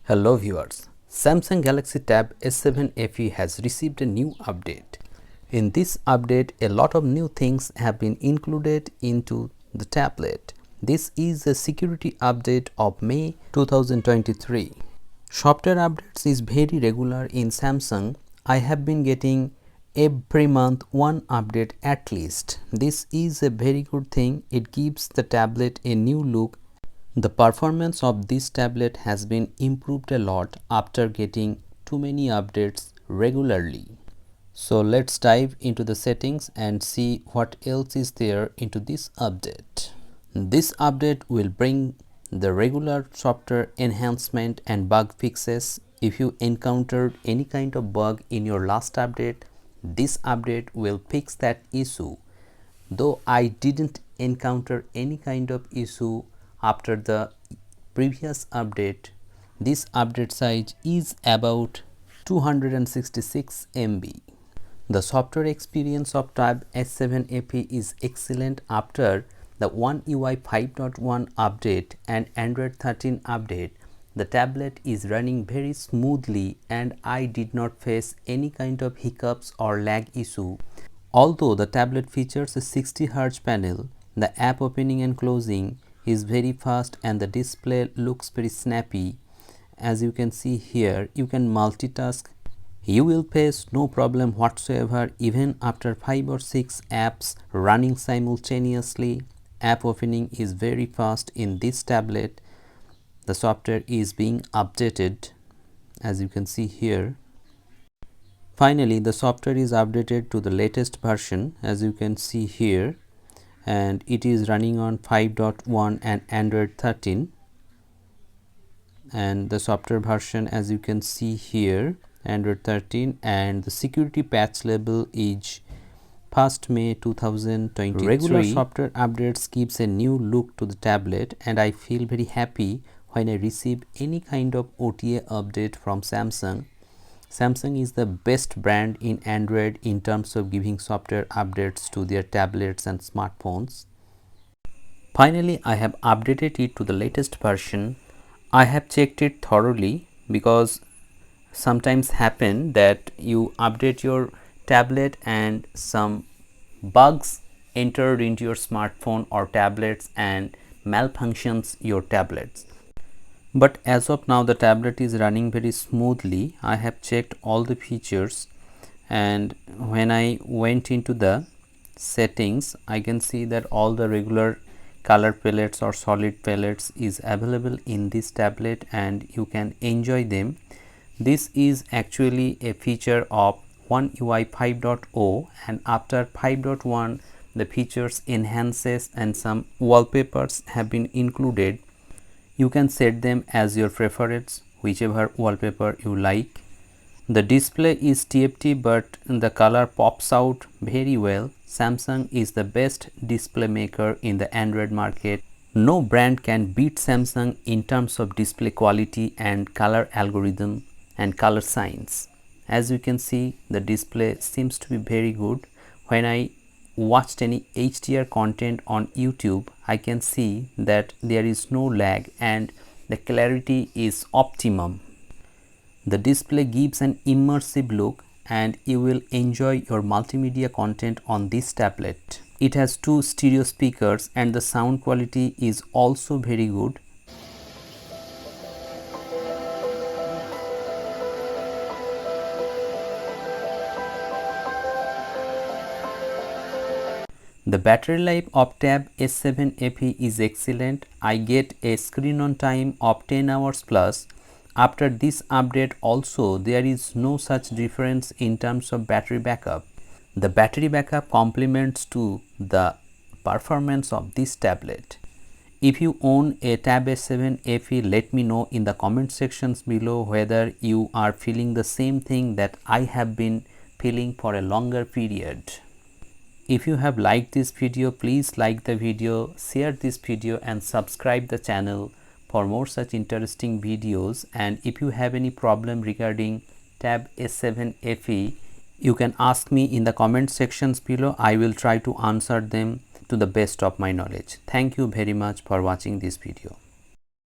Hello viewers, Samsung Galaxy Tab S7 FE has received a new update. In this update, a lot of new things have been included into the tablet. This is a security update of May 2023. Software updates is very regular in Samsung. I have been getting every month one update at least. This is a very good thing. It gives the tablet a new look. The performance of this tablet has been improved a lot after getting too many updates regularly. So let's dive into the settings and see what else is there into this update. This update will bring the regular software enhancement and bug fixes. If you encountered any kind of bug in your last update, this update will fix that issue. Though I didn't encounter any kind of issue after the previous update, this update size is about 266 MB. The software experience of Tab S7 FE is excellent after the One UI 5.1 update and Android 13 update. The tablet is running very smoothly and I did not face any kind of hiccups or lag issue. Although the tablet features a 60Hz panel, the app opening and closing is very fast and the display looks very snappy. As you can see here, you can multitask. You will face no problem whatsoever even after 5 or 6 apps running simultaneously. App opening is very fast in this tablet. The software is being updated, as you can see here. Finally, the software is updated to the latest version, as you can see here, and it is running on 5.1 and Android 13, and the software version, as you can see here, Android 13, and the security patch level is 1st May 2023. Regular software updates gives a new look to the tablet, and I feel very happy when I receive any kind of OTA update from Samsung. Samsung is the best brand in Android in terms of giving software updates to their tablets and smartphones. Finally, I have updated it to the latest version. I have checked it thoroughly because sometimes happen that you update your tablet and some bugs entered into your smartphone or tablets and malfunctions your tablets. But as of now the tablet is running very smoothly. I have checked all the features, and when I went into the settings, I can see that all the regular color palettes or solid palettes is available in this tablet and you can enjoy them. This is actually a feature of One UI 5.0, and after 5.1 the features enhances and some wallpapers have been included. You can set them as your preference, whichever wallpaper you like. The display is TFT but the color pops out very well. Samsung is the best display maker in the Android market. No brand can beat Samsung in terms of display quality and color algorithm and color science. As you can see, the display seems to be very good. When I watched any HDR content on YouTube, I can see that there is no lag and the clarity is optimum. The display gives an immersive look and you will enjoy your multimedia content on this tablet. It has 2 stereo speakers and the sound quality is also very good. The battery life of Tab S7 FE is excellent. I get a screen on time of 10 hours plus. After this update also there is no such difference in terms of battery backup. The battery backup complements to the performance of this tablet. If you own a Tab S7 FE, let me know in the comment sections below whether you are feeling the same thing that I have been feeling for a longer period. If you have liked this video, please like the video, share this video and subscribe the channel for more such interesting videos. And if you have any problem regarding Tab S7 FE, you can ask me in the comment sections below. I will try to answer them to the best of my knowledge. Thank you very much for watching this video.